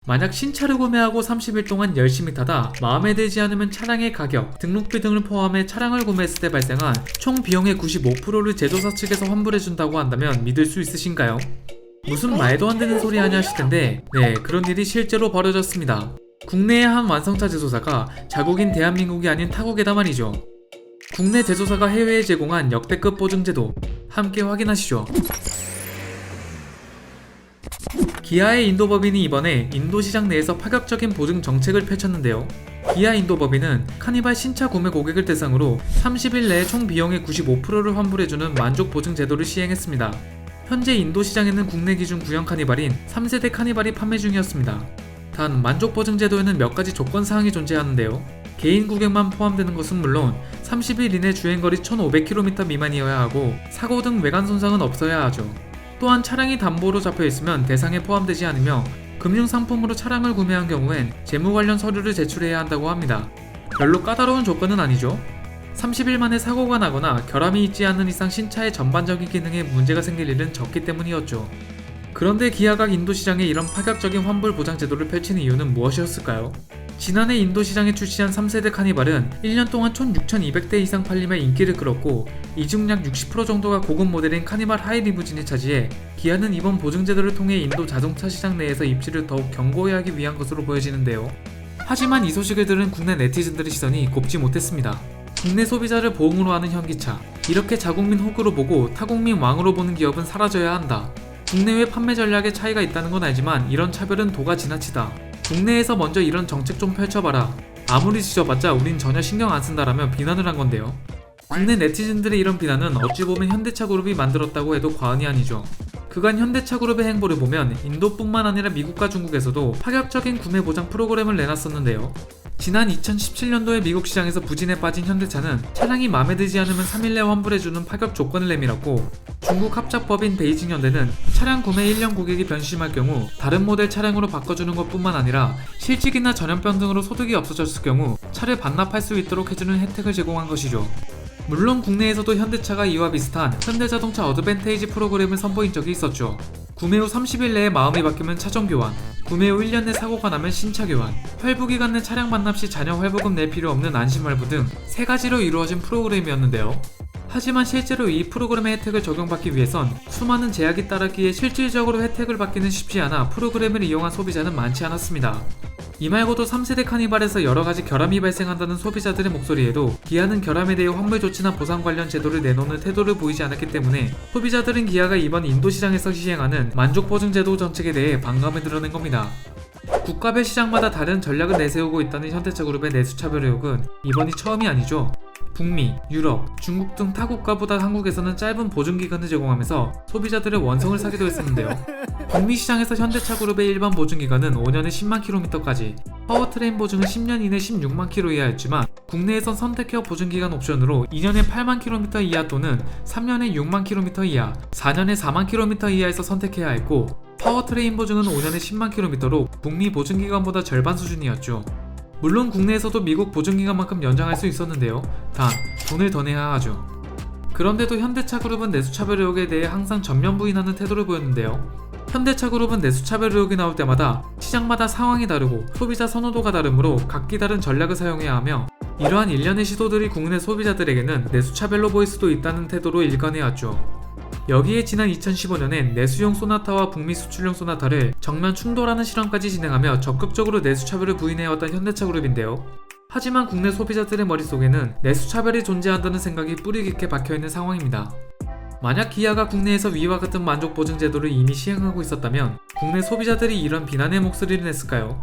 만약 신차를 구매하고 30일 동안 열심히 타다 마음에 들지 않으면 차량의 가격, 등록비 등을 포함해 차량을 구매했을 때 발생한 총 비용의 95%를 제조사 측에서 환불해준다고 한다면 믿을 수 있으신가요? 무슨 말도 안 되는 소리 하냐 하실 텐데, 네, 그런 일이 실제로 벌어졌습니다. 국내의 한 완성차 제조사가 자국인 대한민국이 아닌 타국에다 말이죠. 국내 제조사가 해외에 제공한 역대급 보증제도 함께 확인하시죠. 기아의 인도법인이 이번에 인도 시장 내에서 파격적인 보증 정책을 펼쳤는데요. 기아 인도법인은 카니발 신차 구매 고객을 대상으로 30일 내에 총 비용의 95%를 환불해주는 만족 보증 제도를 시행했습니다. 현재 인도 시장에는 국내 기준 구형 카니발인 3세대 카니발이 판매 중이었습니다. 단 만족 보증 제도에는 몇 가지 조건 사항이 존재하는데요. 개인 고객만 포함되는 것은 물론 30일 이내 주행거리 1500km 미만이어야 하고 사고 등 외관 손상은 없어야 하죠. 또한 차량이 담보로 잡혀있으면 대상에 포함되지 않으며 금융상품으로 차량을 구매한 경우엔 재무 관련 서류를 제출해야 한다고 합니다. 별로 까다로운 조건은 아니죠. 30일 만에 사고가 나거나 결함이 있지 않는 이상 신차의 전반적인 기능에 문제가 생길 일은 적기 때문이었죠. 그런데 기아가 인도 시장에 이런 파격적인 환불 보장 제도를 펼친 이유는 무엇이었을까요? 지난해 인도 시장에 출시한 3세대 카니발은 1년 동안 16,200대 이상 팔리며 인기를 끌었고 이 중 약 60% 정도가 고급 모델인 카니발 하이 리무진이 차지해 기아는 이번 보증 제도를 통해 인도 자동차 시장 내에서 입지를 더욱 견고히 하기 위한 것으로 보여지는데요. 하지만 이 소식을 들은 국내 네티즌들의 시선이 곱지 못했습니다. 국내 소비자를 보응으로 하는 현기차, 이렇게 자국민 호구로 보고 타국민 왕으로 보는 기업은 사라져야 한다. 국내외 판매 전략에 차이가 있다는 건 알지만 이런 차별은 도가 지나치다. 국내에서 먼저 이런 정책 좀 펼쳐봐라. 아무리 지져봤자 우린 전혀 신경 안 쓴다라며 비난을 한 건데요. 국내 네티즌들의 이런 비난은 어찌 보면 현대차 그룹이 만들었다고 해도 과언이 아니죠. 그간 현대차 그룹의 행보를 보면 인도뿐만 아니라 미국과 중국에서도 파격적인 구매 보장 프로그램을 내놨었는데요. 지난 2017년도에 미국 시장에서 부진에 빠진 현대차는 차량이 마음에 들지 않으면 3일 내 환불해주는 파격 조건을 내밀었고, 중국 합작법인 베이징 현대는 차량 구매 1년 고객이 변심할 경우 다른 모델 차량으로 바꿔주는 것뿐만 아니라 실직이나 전염병 등으로 소득이 없어졌을 경우 차를 반납할 수 있도록 해주는 혜택을 제공한 것이죠. 물론 국내에서도 현대차가 이와 비슷한 현대자동차 어드밴테이지 프로그램을 선보인 적이 있었죠. 구매 후 30일 내에 마음이 바뀌면 차종 교환, 구매 후 1년 내 사고가 나면 신차 교환, 할부기간 내 차량 반납 시 자녀 할부금 낼 필요 없는 안심할부 등 3가지로 이루어진 프로그램이었는데요. 하지만 실제로 이 프로그램의 혜택을 적용받기 위해선 수많은 제약이 따랐기에 실질적으로 혜택을 받기는 쉽지 않아 프로그램을 이용한 소비자는 많지 않았습니다. 이 말고도 3세대 카니발에서 여러가지 결함이 발생한다는 소비자들의 목소리에도 기아는 결함에 대해 환불 조치나 보상 관련 제도를 내놓는 태도를 보이지 않았기 때문에 소비자들은 기아가 이번 인도 시장에서 시행하는 만족 보증 제도 정책에 대해 반감을 드러낸 겁니다. 국가별 시장마다 다른 전략을 내세우고 있다는 현대차 그룹의 내수 차별 의혹은 이번이 처음이 아니죠. 북미, 유럽, 중국 등 타국가보다 한국에서는 짧은 보증기간을 제공하면서 소비자들의 원성을 사기도 했었는데요. 북미 시장에서 현대차 그룹의 일반 보증기간은 5년에 10만 km까지, 파워트레인 보증은 10년 이내 16만 km 이하였지만 국내에선 선택형 보증기간 옵션으로 2년에 8만 km 이하 또는 3년에 6만 km 이하, 4년에 4만 km 이하에서 선택해야 했고, 파워트레인 보증은 5년에 10만 km로 북미 보증기간보다 절반 수준이었죠. 물론 국내에서도 미국 보증기간만큼 연장할 수 있었는데요. 단, 돈을 더 내야 하죠. 그런데도 현대차 그룹은 내수차별 의혹에 대해 항상 전면 부인하는 태도를 보였는데요. 현대차 그룹은 내수차별 의혹이 나올 때마다 시장마다 상황이 다르고 소비자 선호도가 다르므로 각기 다른 전략을 사용해야 하며, 이러한 일련의 시도들이 국내 소비자들에게는 내수차별로 보일 수도 있다는 태도로 일관해왔죠. 여기에 지난 2015년엔 내수용 소나타와 북미 수출용 소나타를 정면 충돌하는 실험까지 진행하며 적극적으로 내수차별을 부인해왔던 현대차 그룹인데요. 하지만 국내 소비자들의 머릿속에는 내수차별이 존재한다는 생각이 뿌리 깊게 박혀있는 상황입니다. 만약 기아가 국내에서 위와 같은 만족 보증 제도를 이미 시행하고 있었다면 국내 소비자들이 이런 비난의 목소리를 냈을까요?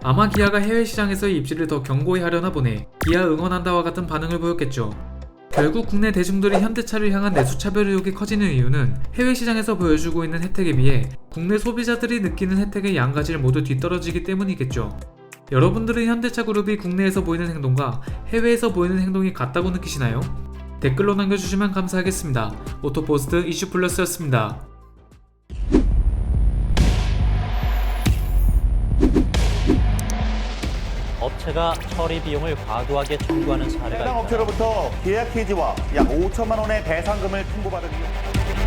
아마 기아가 해외 시장에서의 입지를 더 견고히 하려나 보네, 기아 응원한다와 같은 반응을 보였겠죠. 결국 국내 대중들이 현대차를 향한 내수차별 의혹이 커지는 이유는 해외 시장에서 보여주고 있는 혜택에 비해 국내 소비자들이 느끼는 혜택의 양가지를 모두 뒤떨어지기 때문이겠죠. 여러분들은 현대차 그룹이 국내에서 보이는 행동과 해외에서 보이는 행동이 같다고 느끼시나요? 댓글로 남겨주시면 감사하겠습니다. 오토포스트 이슈플러스였습니다. 업체가 처리 비용을 과도하게 청구하는 사례가 해당 업체로부터 계약 해지와 약 5천만 원의 배상금을 통보받은 이유